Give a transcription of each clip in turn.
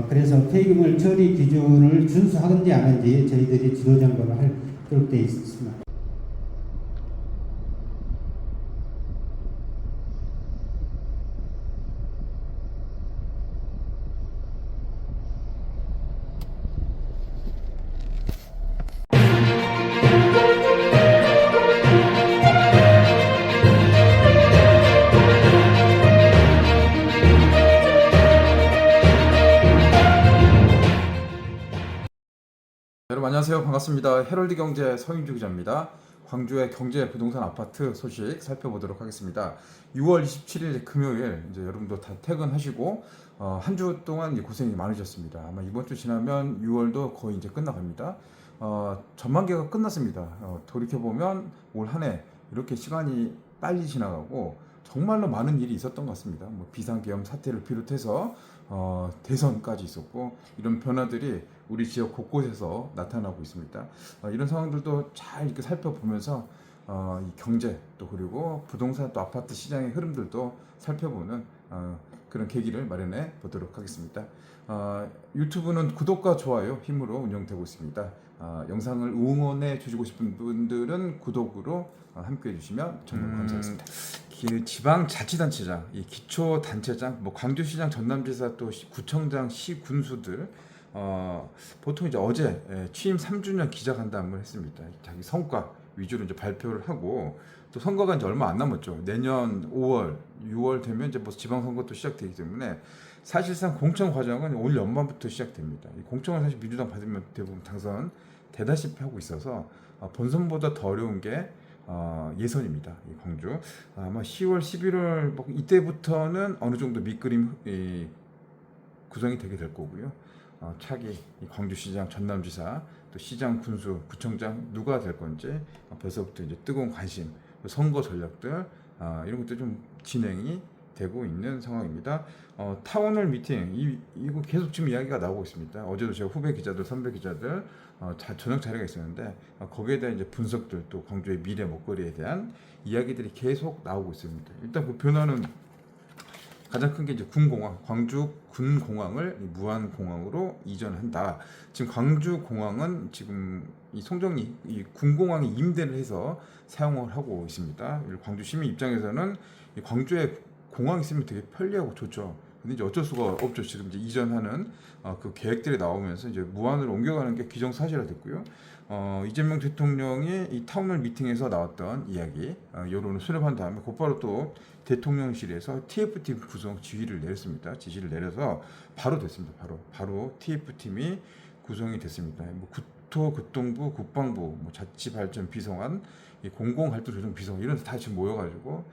그래서 폐기물 처리 기준을 준수하는지 안 하는지 저희들이 지도 점검을 하도록 되어 있습니다. 여러분 안녕하세요. 반갑습니다. 헤럴드 경제 서윤주 기자입니다. 광주의 경제 부동산 아파트 소식 살펴보도록 하겠습니다. 6월 27일 금요일 이제 여러분도 다 퇴근하시고 한 주 동안 고생이 많으셨습니다. 아마 이번 주 지나면 6월도 거의 이제 끝나갑니다. 전반기가 끝났습니다. 돌이켜 보면 올 한 해 이렇게 시간이 빨리 지나가고 정말로 많은 일이 있었던 것 같습니다. 뭐 비상계엄 사태를 비롯해서 대선까지 있었고 이런 변화들이 우리 지역 곳곳에서 나타나고 있습니다. 이런 상황들도 잘 이렇게 살펴보면서 이 경제 또 그리고 부동산 또 아파트 시장의 흐름들도 살펴보는 그런 계기를 마련해 보도록 하겠습니다. 유튜브는 구독과 좋아요 힘으로 운영되고 있습니다. 영상을 응원해 주시고 싶은 분들은 구독으로 함께 해주시면 정말 감사하겠습니다. 지방자치단체장, 이 기초단체장, 뭐 광주시장, 전남지사, 또 구청장, 시군수들 보통 이제 어제 취임 3주년 기자간담을 했습니다. 자기 성과 위주로 이제 발표를 하고 또 선거가 이제 얼마 안 남았죠. 내년 5월, 6월 되면 이제 뭐 지방선거도 시작되기 때문에 사실상 공천 과정은 올 연말부터 시작됩니다. 이 공천을 사실 민주당 받으면 대부분 당선 되다시피 하고 있어서 본선보다 더 어려운 게 예선입니다. 이 광주 아마 10월, 11월 뭐 이때부터는 어느 정도 밑그림 구성이 되게 될 거고요. 차기 이 광주시장, 전남지사, 또 시장, 군수, 구청장 누가 될 건지 벌써부터 이제 뜨거운 관심, 선거 전략들 이런 것도 좀 진행이 되고 있는 상황입니다. 타운홀 미팅 이거 계속 지금 이야기가 나오고 있습니다. 어제도 제가 후배 기자들, 선배 기자들 저녁 자리가 있었는데 거기에 대한 이제 분석들 또 광주의 미래 먹거리에 대한 이야기들이 계속 나오고 있습니다. 일단 그 변화는 가장 큰 게 이제 군공항, 광주 군공항을 무안공항으로 이전한다. 지금 광주공항은 지금 이 송정리 이 군공항에 임대를 해서 사용을 하고 있습니다. 광주 시민 입장에서는 이 광주에 공항 있으면 되게 편리하고 좋죠. 근데 이제 어쩔 수가 없죠. 지금 이제 이전하는 그 계획들이 나오면서 이제 무안으로 옮겨가는 게 기정사실화 됐고요. 이재명 대통령이 이 타운홀 미팅에서 나왔던 이야기 여론을 수렴한 다음에 곧바로 또 대통령실에서 TF팀 구성 지시를 내려서 바로 됐습니다. 바로 TF팀이 구성이 됐습니다. 뭐 국토교통부, 국방부, 뭐 자치발전 비서관, 공공활동조정 비서관 이런 다 지금 모여가지고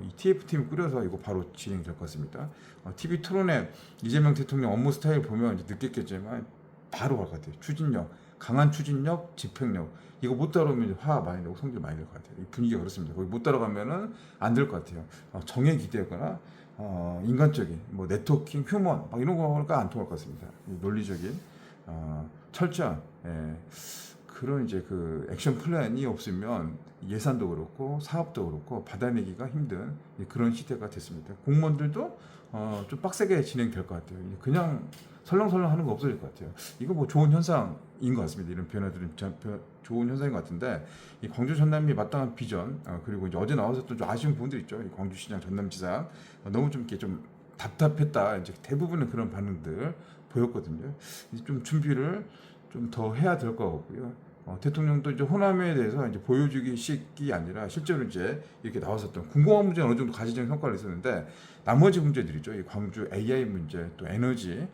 이 TF팀을 꾸려서 이거 바로 진행될 것 같습니다. TV 토론에 이재명 대통령 업무 스타일 보면 이제 느꼈겠지만 바로 갈 것 같아요. 강한 추진력, 집행력 이거 못 따라오면 화 많이 내고 성질 많이 낼 것 같아요. 이 분위기가 그렇습니다. 거기 못 따라가면은 안 될 것 같아요. 정에 기대거나 인간적인 뭐 네트워킹, 휴먼 막 이런 거가 안 통할 것 같습니다. 논리적인 철저한 그런 이제 그 액션 플랜이 없으면 예산도 그렇고 사업도 그렇고 받아내기가 힘든 그런 시대가 됐습니다. 공무원들도 좀 빡세게 진행될 것 같아요. 그냥 설렁설렁 하는 거 없어질 것 같아요. 이거 뭐 좋은 현상인 것 같습니다. 이런 변화들은 좋은 현상인 것 같은데 이 광주 전남이 마땅한 비전 그리고 이제 어제 나왔었던 좀 아쉬운 부분들 있죠. 이 광주시장 전남지사 너무 좀 이렇게 좀 답답했다. 이제 대부분은 그런 반응들 보였거든요. 이제 좀 준비를 좀 더 해야 될 것 같고요. 대통령도 이제 호남에 대해서 이제 보여주기식이 아니라 실제로 이제 이렇게 나왔었던 군공항 문제는 어느 정도 가시적인 성과를 있었는데 나머지 문제들이죠. 이 광주 AI 문제, 또 에너지,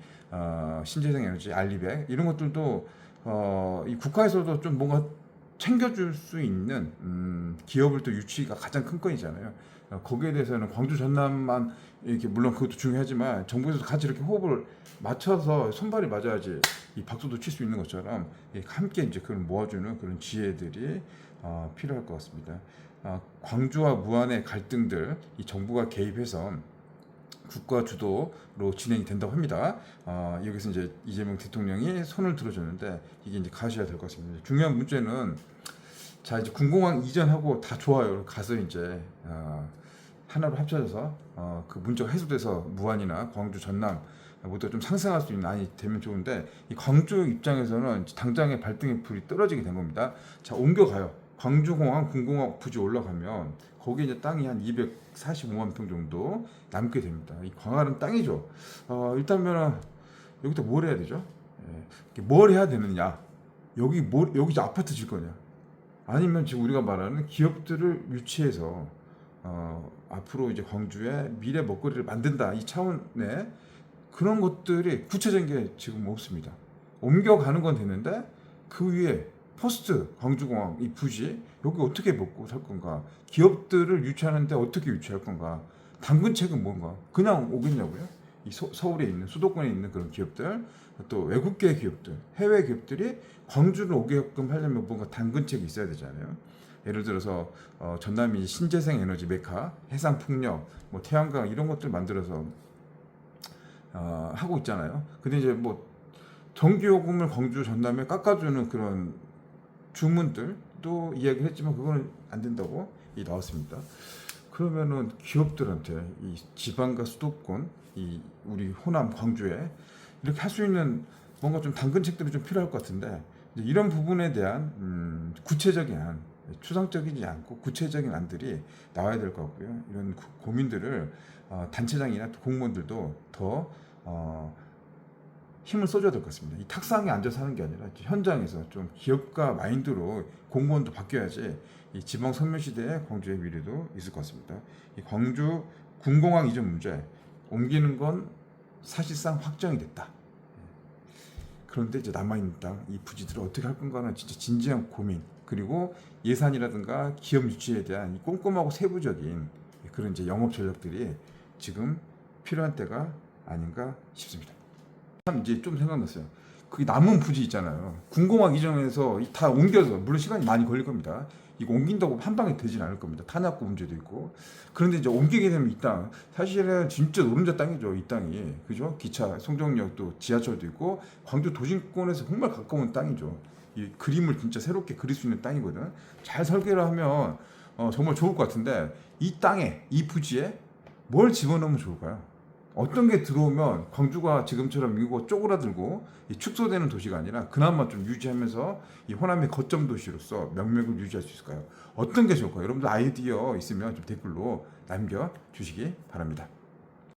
신재생 에너지, 알리백 이런 것들도 이 국가에서도 좀 뭔가 챙겨줄 수 있는 기업을 또 유치가 가장 큰 건이잖아요. 거기에 대해서는 광주 전남만 이렇게 물론 그것도 중요하지만 정부에서 같이 이렇게 호흡을 맞춰서 손발이 맞아야지 이 박수도 칠 수 있는 것처럼 함께 이제 그걸 모아주는 그런 지혜들이 필요할 것 같습니다. 광주와 무안의 갈등들 이 정부가 개입해서 국가 주도로 진행이 된다고 합니다. 여기서 이제 이재명 대통령이 손을 들어줬는데 이게 이제 가셔야 될 것 같습니다. 중요한 문제는 자 이제 군공항 이전하고 다 좋아요. 가서 이제 하나로 합쳐져서 그 문제가 해소돼서 무안이나 광주 전남 모두 좀 상승할 수 있는 안이 되면 좋은데 이 광주 입장에서는 당장에 발등에 불이 떨어지게 된 겁니다. 자, 옮겨가요. 광주공항 군공항 부지 올라가면 거기 이제 땅이 한 245만 평 정도 남게 됩니다. 이 광활한 땅이죠. 일단은 여기다 뭘 해야 되죠? 뭘 해야 되느냐? 여기 이제 아파트 질 거냐? 아니면 지금 우리가 말하는 기업들을 유치해서 앞으로 이제 광주에 미래 먹거리를 만든다 이 차원의 그런 것들이 구체적인 게 지금 없습니다. 옮겨가는 건 되는데 그 위에 퍼스트 광주공항 이 부지 여기 어떻게 먹고 살 건가? 기업들을 유치하는데 어떻게 유치할 건가? 당근책은 뭔가? 그냥 오겠냐고요? 이 서울에 있는 수도권에 있는 그런 기업들 또 외국계 기업들 해외 기업들이 광주를 오게끔 하려면 뭔가 당근책이 있어야 되잖아요. 예를 들어서 전남이 신재생 에너지 메카, 해상 풍력, 뭐 태양광 이런 것들 만들어서 하고 있잖아요. 근데 이제 뭐 전기요금을 광주 전남에 깎아주는 그런 주문들도 이야기했지만 그거는 안 된다고 나왔습니다. 그러면은 기업들한테 이 지방과 수도권, 이 우리 호남 광주에 이렇게 할 수 있는 뭔가 좀 당근책들이 좀 필요할 것 같은데 이런 부분에 대한 구체적인 안, 추상적이지 않고 구체적인 안들이 나와야 될 것 같고요. 이런 고민들을 단체장이나 공무원들도 더 힘을 써줘야 될 것 같습니다. 이 탁상에 앉아서 하는 게 아니라 현장에서 좀 기업가 마인드로 공무원도 바뀌어야지 이 지방 선멸시대의 광주의 미래도 있을 것 같습니다. 이 광주 군공항 이전 문제 옮기는 건 사실상 확정이 됐다. 그런데 이제 남아있는 땅, 이 부지들을 어떻게 할 건가는 진짜 진지한 고민 그리고 예산이라든가 기업 유치에 대한 이 꼼꼼하고 세부적인 그런 이제 영업 전략들이 지금 필요한 때가 아닌가 싶습니다. 참 이제 좀 생각났어요. 그 남은 부지 있잖아요. 군공항 이전에서 다 옮겨서 물론 시간이 많이 걸릴 겁니다. 이거 옮긴다고 한 방에 되진 않을 겁니다. 탄압고 문제도 있고. 그런데 이제 옮기게 되면 이 땅 사실은 진짜 노른자 땅이죠. 이 땅이 그죠? 기차 송정역도 지하철도 있고 광주 도심권에서 정말 가까운 땅이죠. 이 그림을 진짜 새롭게 그릴 수 있는 땅이거든. 잘 설계를 하면 정말 좋을 것 같은데 이 땅에 이 부지에 뭘 집어넣으면 좋을까요? 어떤 게 들어오면 광주가 지금처럼 이거 쪼그라들고 축소되는 도시가 아니라 그나마 좀 유지하면서 이 호남의 거점 도시로서 명맥을 유지할 수 있을까요? 어떤 게 좋을까요? 여러분들 아이디어 있으면 좀 댓글로 남겨주시기 바랍니다.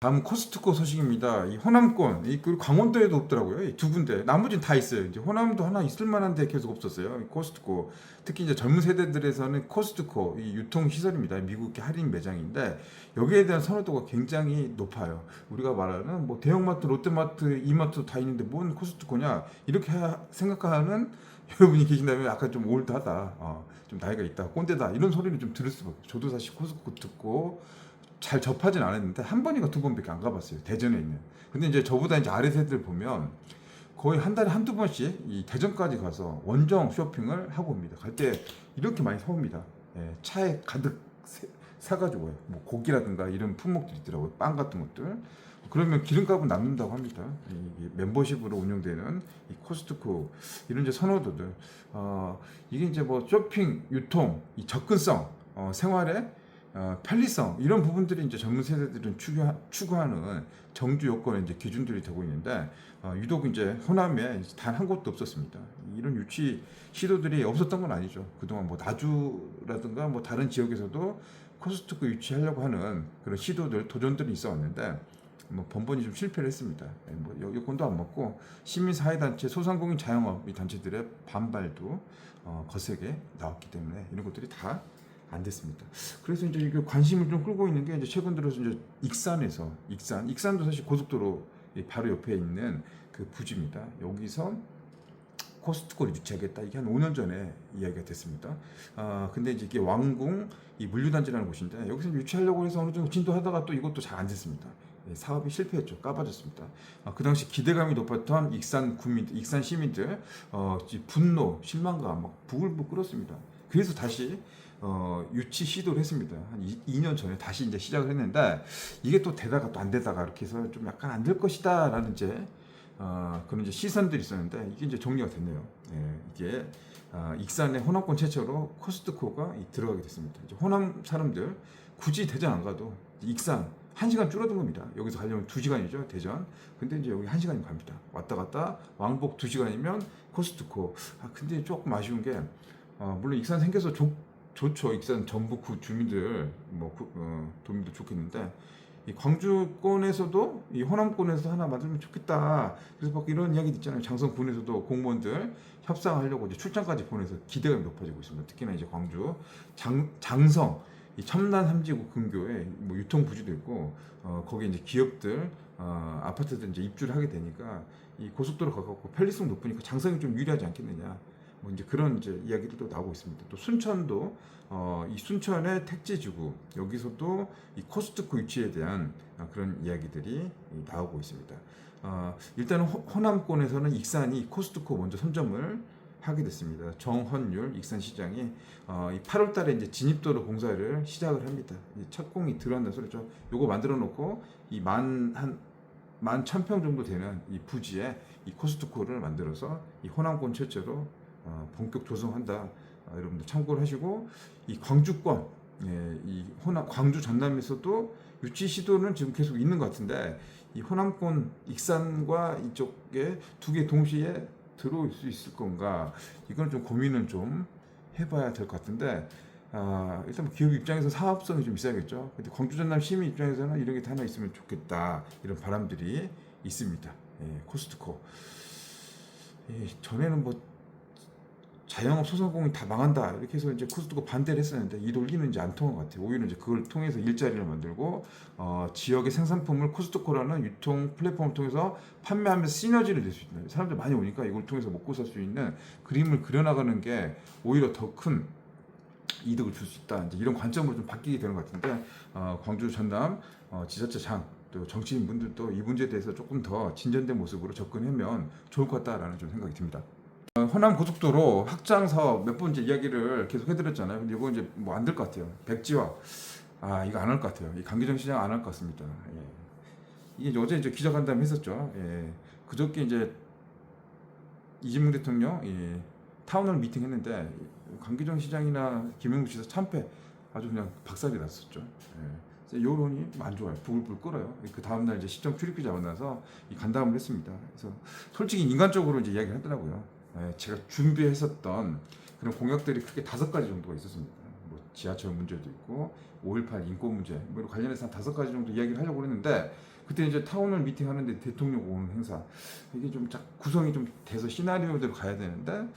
다음 코스트코 소식입니다. 이 호남권, 그리고 강원도에도 없더라고요. 이 두 군데, 나머지는 다 있어요. 이제 호남도 하나 있을 만한데 계속 없었어요. 이 코스트코, 특히 이제 젊은 세대들에서는 코스트코 이 유통 시설입니다. 미국의 할인 매장인데 여기에 대한 선호도가 굉장히 높아요. 우리가 말하는 뭐 대형마트, 롯데마트, 이마트 다 있는데 뭔 코스트코냐 이렇게 생각하는 여러분이 계신다면 약간 좀 올드하다, 좀 나이가 있다, 꼰대다 이런 소리를 좀 들을 수밖에. 저도 사실 코스트코 듣고. 잘 접하진 않았는데 한 번인가 두 번밖에 안 가봤어요. 대전에 있는. 근데 이제 저보다 이제 아래 세대들 보면 거의 한 달에 한두 번씩 이 대전까지 가서 원정 쇼핑을 하고 옵니다. 갈 때 이렇게 많이 사옵니다. 차에 가득 사가지고요. 뭐 고기라든가 이런 품목들이 있더라고요. 빵 같은 것들. 그러면 기름값은 남는다고 합니다. 이 멤버십으로 운영되는 이 코스트코 이런 이제 선호도들. 이게 이제 뭐 쇼핑, 유통, 이 접근성, 생활에 편리성 이런 부분들이 이제 젊은 세대들은 추구하는 정주 요건의 이제 기준들이 되고 있는데 유독 이제 호남에 단 한 곳도 없었습니다. 이런 유치 시도들이 없었던 건 아니죠. 그동안 뭐 나주라든가 뭐 다른 지역에서도 코스트코 유치하려고 하는 그런 시도들 도전들이 있어왔는데 뭐 번번이 좀 실패를 했습니다. 뭐 여권도 안 먹고 시민사회단체, 소상공인 자영업 이 단체들의 반발도 거세게 나왔기 때문에 이런 것들이 다 안 됐습니다. 그래서 이제 이게 관심을 좀 끌고 있는 게 이제 최근 들어서 이제 익산에서 익산도 사실 고속도로 바로 옆에 있는 그 부지입니다. 여기서 코스트코를 유치하겠다. 이게 한 5년 전에 이야기가 됐습니다. 근데 이제 이게 왕궁 이 물류단지라는 곳인데 여기서 유치하려고 해서 어느 정도 진도하다가 또 이것도 잘 안 됐습니다. 사업이 실패했죠. 까봐졌습니다. 그 당시 기대감이 높았던 익산 시민들 분노, 실망감 막 부글부글 끓었습니다. 그래서 다시 유치 시도를 했습니다. 한 2년 전에 다시 이제 시작을 했는데 이게 또 되다가 또 안 되다가 이렇게 해서 좀 약간 안 될 것이다라는 이제 그런 이제 시선들이 있었는데 이게 이제 정리가 됐네요. 이게 익산의 호남권 최초로 코스트코가 들어가게 됐습니다. 이제 호남 사람들 굳이 대전 안 가도 익산 1시간 줄어든 겁니다. 여기서 가려면 2시간이죠, 대전. 근데 이제 여기 1시간이 갑니다. 왔다 갔다 왕복 2시간이면 코스트코. 근데 조금 아쉬운 게 물론 익산 생겨서 좋죠. 익산 전북 주민들 도민들 좋겠는데 이 광주권에서도 이 호남권에서 하나 만들면 좋겠다. 그래서 막 이런 이야기 있잖아요. 장성군에서도 공무원들 협상하려고 이제 출장까지 보내서 기대감이 높아지고 있습니다. 특히나 이제 광주 장성 이 첨단 3지구 근교에 뭐 유통 부지도 있고 거기 이제 기업들 아파트들 이제 입주를 하게 되니까 이 고속도로 가깝고 편리성 높으니까 장성이 좀 유리하지 않겠느냐. 뭐 이제 그런 이제 이야기들도 나오고 있습니다. 또 순천도 이 순천의 택지지구 여기서도 이 코스트코 위치에 대한 그런 이야기들이 나오고 있습니다. 일단은 호남권에서는 익산이 코스트코 먼저 선점을 하게 됐습니다. 정헌율 익산시장이 이 8월달에 이제 진입도로 공사를 시작을 합니다. 착공이 들어간다는 소리죠. 요거 만들어 놓고 이 한 11,000평 정도 되는 이 부지에 이 코스트코를 만들어서 이 호남권 최초로 본격 조성한다. 여러분들 참고를 하시고 이 광주권, 이 광주 전남에서도 유치 시도는 지금 계속 있는 것 같은데 이 호남권 익산과 이쪽에 두 개 동시에 들어올 수 있을 건가? 이건 좀 고민은 좀 해봐야 될 것 같은데 일단 뭐 기업 입장에서 사업성이 좀 있어야겠죠. 근데 광주 전남 시민 입장에서는 이런 게 하나 있으면 좋겠다 이런 바람들이 있습니다. 코스트코 전에는 뭐 자영업 소상공인 다 망한다 이렇게 해서 이제 코스트코 반대를 했었는데 이 논리는 이제 안 통한 것 같아요. 오히려 이제 그걸 통해서 일자리를 만들고 지역의 생산품을 코스트코라는 유통 플랫폼을 통해서 판매하면서 시너지를 낼 수 있는 사람들 많이 오니까 이걸 통해서 먹고 살 수 있는 그림을 그려나가는 게 오히려 더 큰 이득을 줄 수 있다. 이제 이런 관점으로 좀 바뀌게 되는 것 같은데 광주 전남 지자체장 또 정치인분들도 이 문제에 대해서 조금 더 진전된 모습으로 접근하면 좋을 것 같다라는 좀 생각이 듭니다. 호남 고속도로 확장 사업 몇 번 이제 이야기를 계속 해드렸잖아요. 근데 이거 이제 뭐 안 될 것 같아요. 백지화 이거 안 할 것 같아요. 이 강기정 시장 안 할 것 같습니다. 이게 이제 어제 이제 기자간담회 했었죠. 그저께 이제 이재명 대통령 타운홀 미팅 했는데 강기정 시장이나 김영국 지사 참패 아주 그냥 박살이 났었죠. 여론이 안 좋아요. 부글부글 끓어요. 그 다음날 이제 시청 출입기자 만나서 이 간담회를 했습니다. 그래서 솔직히 인간적으로 이제 이야기를 하더라고요. 제가 준비했었던 그런 공약들이 크게 5가지 정도가 있었습니다. 뭐 지하철 문제도 있고 5.18 인권 문제 뭐 이런 관련해서 한 5가지 정도 이야기를 하려고 했는데 그때 이제 타운홀 미팅 하는데 대통령 오는 행사 이게 좀 구성이 좀 돼서 시나리오대로 가야 되는데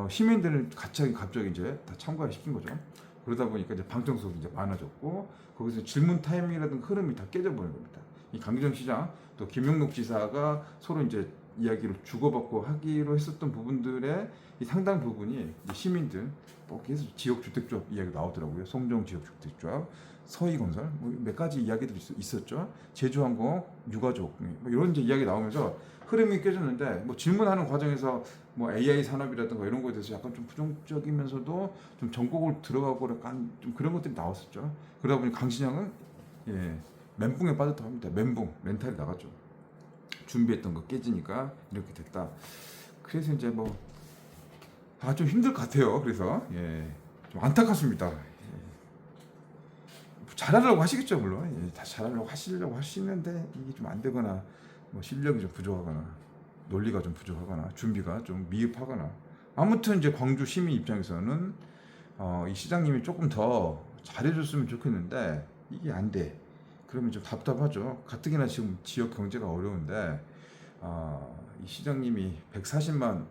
시민들은 갑자기 이제 다 참가를 시킨 거죠. 그러다 보니까 이제 방청석이 이제 많아졌고 거기서 질문 타이밍이라든가 흐름이 다 깨져버린 겁니다. 이 강기정 시장 또 김용록 지사가 서로 이제 이야기를 주고받고 하기로 했었던 부분들의 이 상당 부분이 시민들 뭐 계속 지역주택조합 이야기 나오더라고요. 송정 지역주택조합, 서희건설 뭐 몇 가지 이야기들이 있었죠. 제주항공, 유가족 뭐 이런 이제 이야기 나오면서 흐름이 깨졌는데 뭐 질문하는 과정에서 뭐 AI 산업이라든가 이런 거에 대해서 약간 좀 부정적이면서도 좀 전곡을 들어가고 약간 좀 그런 것들이 나왔었죠. 그러다 보니 강 시장은 멘붕에 빠졌다고 합니다. 멘탈이 나갔죠. 준비했던 거 깨지니까 이렇게 됐다. 그래서 이제 뭐 좀 힘들 것 같아요. 그래서 좀 안타깝습니다. 잘하려고 하시겠죠, 물론. 다 잘하려고 하시는데 이게 좀 안 되거나 뭐 실력이 좀 부족하거나 논리가 좀 부족하거나 준비가 좀 미흡하거나 아무튼 이제 광주 시민 입장에서는 이 시장님이 조금 더 잘해줬으면 좋겠는데 이게 안 돼. 그러면 좀 답답하죠. 가뜩이나 지금 지역 경제가 어려운데 이 시장님이 140만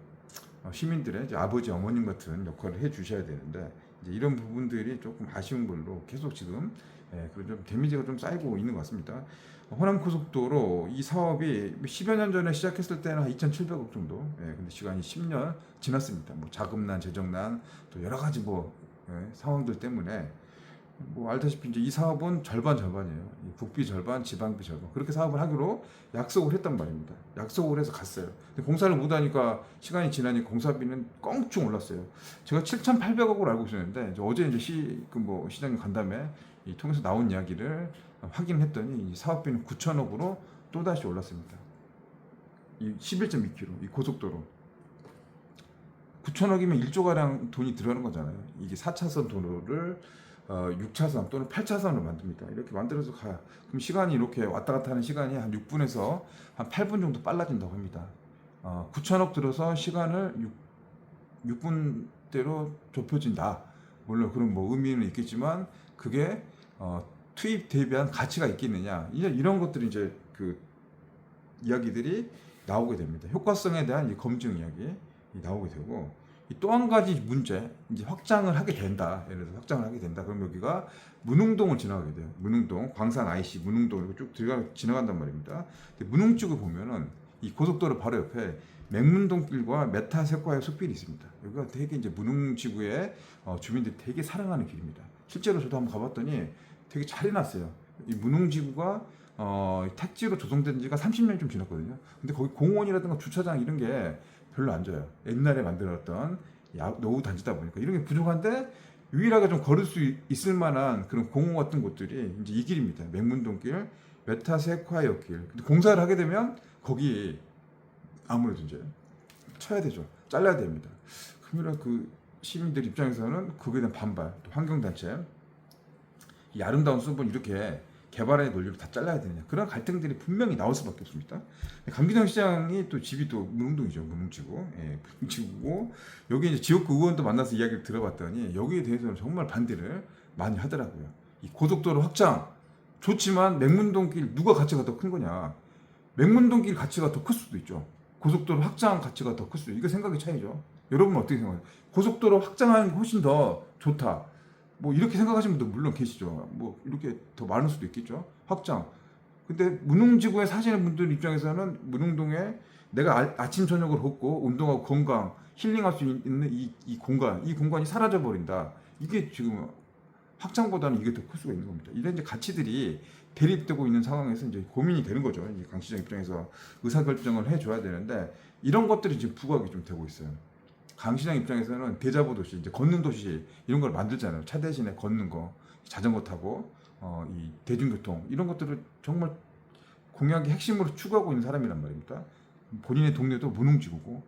시민들의 이제 아버지 어머님 같은 역할을 해주셔야 되는데 이제 이런 부분들이 조금 아쉬운 걸로 계속 지금 그런 좀 데미지가 좀 쌓이고 있는 것 같습니다. 호남고속도로 이 사업이 10여 년 전에 시작했을 때는 한 2,700억 정도. 근데 시간이 10년 지났습니다. 뭐 자금난, 재정난 또 여러 가지 뭐 상황들 때문에 뭐 알다시피 이제 이 사업은 절반이에요. 국비 절반, 지방비 절반 그렇게 사업을 하기로 약속을 했단 말입니다. 약속을 해서 갔어요. 근데 공사를 못하니까 시간이 지나니까 공사비는 껑충 올랐어요. 제가 7,800억으로 알고 있었는데 이제 어제 이제 시장님 간담회 통해서 나온 이야기를 확인했더니 이 사업비는 9,000억으로 또 다시 올랐습니다. 이 11.2km 이 고속도로 9,000억이면 1조 가량 돈이 들어가는 거잖아요. 이게 4차선 도로를 6차선 또는 8차선을 만듭니다. 이렇게 만들어서 가요. 그럼 시간이 이렇게 왔다 갔다 하는 시간이 한 6분에서 한 8분 정도 빨라진다고 합니다. 9천억 들어서 시간을 6분대로 좁혀진다. 물론 그런 뭐 의미는 있겠지만 그게 투입 대비한 가치가 있겠느냐. 이런 것들이 이제 그 이야기들이 나오게 됩니다. 효과성에 대한 이 검증 이야기 나오게 되고, 또 한 가지 문제, 이제 확장을 하게 된다. 예를 들어서 확장을 하게 된다. 그럼 여기가 문흥동을 지나가게 돼요. 문흥동, 광산 IC, 문흥동 이렇게 쭉 지나간단 말입니다. 근데 문흥 쪽을 보면은 이 고속도로 바로 옆에 맹문동길과 메타세콰이어 숲길이 있습니다. 여기가 되게 이제 문흥지구의 주민들이 되게 사랑하는 길입니다. 실제로 저도 한번 가봤더니 되게 잘 해놨어요. 이 문흥지구가 택지로 조성된 지가 30년 좀 지났거든요. 근데 거기 공원이라든가 주차장 이런 게 별로 안 좋아요. 옛날에 만들었던 노후 단지다 보니까 이런 게 부족한데, 유일하게 좀 걸을 수 있을 만한 그런 공원 같은 곳들이 이제 이 길입니다. 맹문동길, 메타세콰이어 길. 근데 공사를 하게 되면 거기 아무래도 이제 쳐야 되죠. 잘라야 됩니다. 그러면 그 시민들 입장에서는 그거에 대한 반발, 또 환경단체, 이 아름다운 숲을 이렇게 개발의 논리로 다 잘라야 되느냐, 그런 갈등들이 분명히 나올 수밖에 없습니다. 강기정 시장이 또 집이 또 문흥동이죠. 문흥지구, 문흥지구고, 여기 이제 지역구 의원도 만나서 이야기를 들어봤더니 여기에 대해서는 정말 반대를 많이 하더라고요. 이 고속도로 확장 좋지만 맹문동길 누가 가치가 더 큰 거냐? 맹문동길 가치가 더 클 수도 있죠. 고속도로 확장 가치가 더 클 수도 있죠. 이거 생각의 차이죠. 여러분은 어떻게 생각해요? 고속도로 확장하는 게 훨씬 더 좋다, 뭐 이렇게 생각하시는 분도 물론 계시죠. 뭐 이렇게 더 많을 수도 있겠죠. 확장. 근데 문흥지구에 사시는 분들 입장에서는 문흥동에 내가 아침 저녁을 걷고 운동하고 건강 힐링할 수 있는 이 공간이 사라져 버린다. 이게 지금 확장보다는 이게 더 클 수가 있는 겁니다. 이런 이제 가치들이 대립되고 있는 상황에서 이제 고민이 되는 거죠. 이제 강 시장 입장에서 의사결정을 해줘야 되는데, 이런 것들이 지금 부각이 좀 되고 있어요. 강 시장 입장에서는 대자보 도시, 이제 걷는 도시 이런 걸 만들잖아요. 차 대신에 걷는 거, 자전거 타고 이 대중교통 이런 것들을 정말 공약의 핵심으로 추구하고 있는 사람이란 말입니다. 본인의 동네도 문흥지구고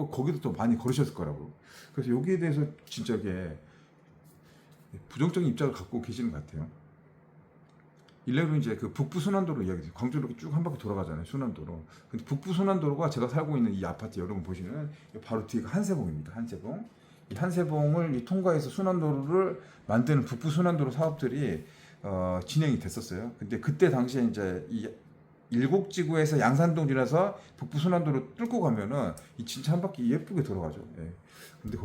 거기도 또 많이 걸으셨을 거라고. 그래서 여기에 대해서 진짜 이게 부정적인 입장을 갖고 계시는 것 같아요. 일례로 이제 그 북부 순환도로 이야기해요. 광주로 쭉 한 바퀴 돌아가잖아요, 순환도로. 근데 북부 순환도로가 제가 살고 있는 이 아파트 여러분 보시는 바로 뒤가 한세봉입니다. 한세봉. 이 한세봉을 통과해서 순환도로를 만드는 북부 순환도로 사업들이 진행이 됐었어요. 근데 그때 당시에 이제 이 일곡지구에서 양산동 지나서 북부 순환도로 뚫고 가면은 이 진짜 한 바퀴 예쁘게 돌아가죠. 예. 근데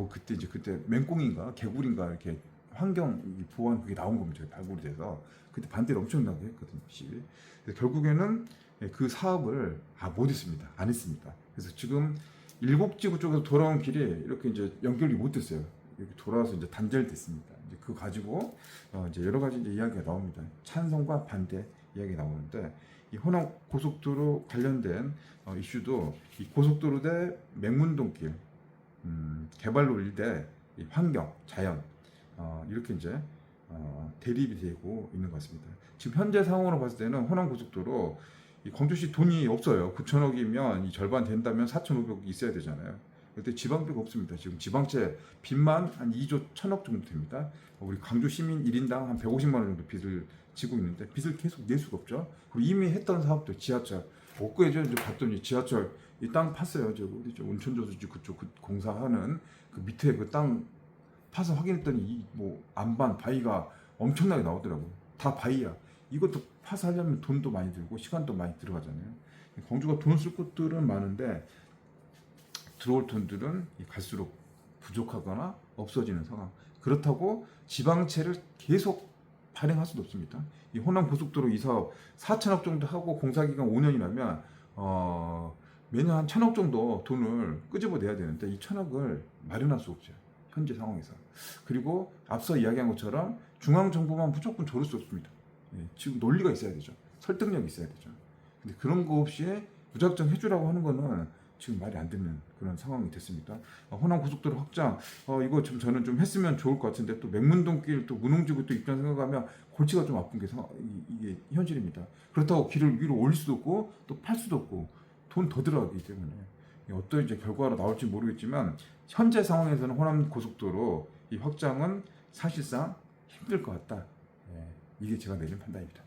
그때 맹꽁인가 개구리인가 이렇게 환경 보안 그게 나온 겁니다. 발굴이 돼서 그때 반대를 엄청나게 했거든요. 시위. 그래서 결국에는 그 사업을 못했습니다. 안 했습니다. 그래서 지금 일곡지구 쪽에서 돌아온 길이 이렇게 이제 연결이 못 됐어요. 이렇게 돌아와서 이제 단절됐습니다. 이제 그거 가지고 이제 여러 가지 이제 이야기가 나옵니다. 찬성과 반대 이야기 나오는데, 이 호남 고속도로 관련된 이슈도 이 고속도로 대 맹문동길 개발 논리 대 환경, 자연 이렇게 이제 대립이 되고 있는 것 같습니다. 지금 현재 상황으로 봤을 때는 호남 고속도로 이 광주시 돈이 없어요. 9천억이면 이 절반 된다면 4,500억 있어야 되잖아요. 그때 지방비가 없습니다. 지금 지방채 빚만 한 2조 1천억 정도 됩니다. 우리 광주 시민 1인당 한 150만 원 정도 빚을 지고 있는데 빚을 계속 낼 수가 없죠. 그리고 이미 했던 사업들 지하철 엊그제 이제 봤더니 지하철 이 땅 팠어요. 저 온천저수지 그쪽 공사하는 그 밑에 그 땅 파서 확인했더니 이 뭐 안반 바위가 엄청나게 나오더라고요. 다 바위야. 이것도 파서 하려면 돈도 많이 들고 시간도 많이 들어가잖아요. 광주가 돈 쓸 곳들은 많은데 들어올 돈들은 갈수록 부족하거나 없어지는 상황. 그렇다고 지방채를 계속 발행할 수도 없습니다. 이 호남 고속도로 이 사업 4천억 정도 하고 공사 기간 5년이라면 매년 한 1,000억 정도 돈을 끄집어 내야 되는데 이 1,000억을 마련할 수 없죠. 현재 상황에서. 그리고 앞서 이야기한 것처럼 중앙정부만 무조건 조를 수 없습니다. 지금 논리가 있어야 되죠. 설득력이 있어야 되죠. 근데 그런 거 없이 무작정 해주라고 하는 거는 지금 말이 안 되는 그런 상황이 됐습니다. 호남 고속도로 확장 이거 좀 저는 좀 했으면 좋을 것 같은데, 또 맹문동길 또 문흥지구 또 입장 생각하면 골치가 좀 아픈 게 이게 현실입니다. 그렇다고 길을 위로 올릴 수도 없고 또 팔 수도 없고 돈 더 들어가기 때문에 어떤 이제 결과가 나올지 모르겠지만 현재 상황에서는 호남 고속도로 이 확장은 사실상 힘들 것 같다. 예, 이게 제가 내린 판단입니다.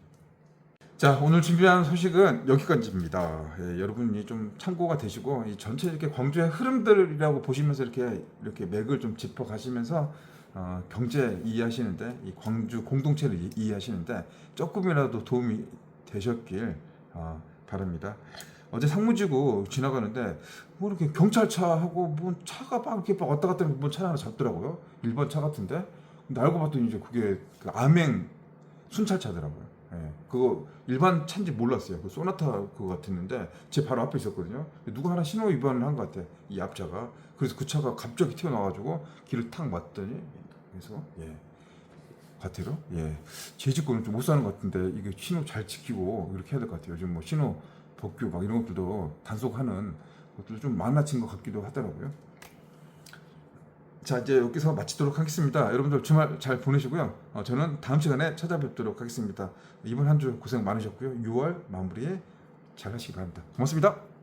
자, 오늘 준비한 소식은 여기까지입니다. 예, 여러분이 좀 참고가 되시고 이 전체 이렇게 광주의 흐름들이라고 보시면서 이렇게 맥을 좀 짚어 가시면서 경제 이해하시는데 이 광주 공동체를 이해하시는데 조금이라도 도움이 되셨길 바랍니다. 어제 상무지구 지나가는데 뭐 이렇게 경찰차하고 뭐 차가 막 이렇게 막 왔다 갔다 하는 뭐 차 하나 잡더라고요. 1번 차 같은데. 근데 알고 봤더니 이제 그게 그 암행 순찰차더라고요. 예, 그거 일반 차인지 몰랐어요. 그 소나타 그거 같았는데 제 바로 앞에 있었거든요. 누가 하나 신호 위반을 한 것 같아. 이 앞차가. 그래서 그 차가 갑자기 튀어나와가지고 길을 탁 맞더니 그래서 과태료? 제 직구는 좀 못 사는 것 같은데 이게 신호 잘 지키고 이렇게 해야 될 것 같아요. 요즘 뭐 신호 법규 막 이런 것들도 단속하는 것들 좀 많아진 것 같기도 하더라고요. 자, 이제 여기서 마치도록 하겠습니다. 여러분들 주말 잘 보내시고요. 저는 다음 시간에 찾아뵙도록 하겠습니다. 이번 한 주 고생 많으셨고요. 6월 마무리 잘 하시기 바랍니다. 고맙습니다.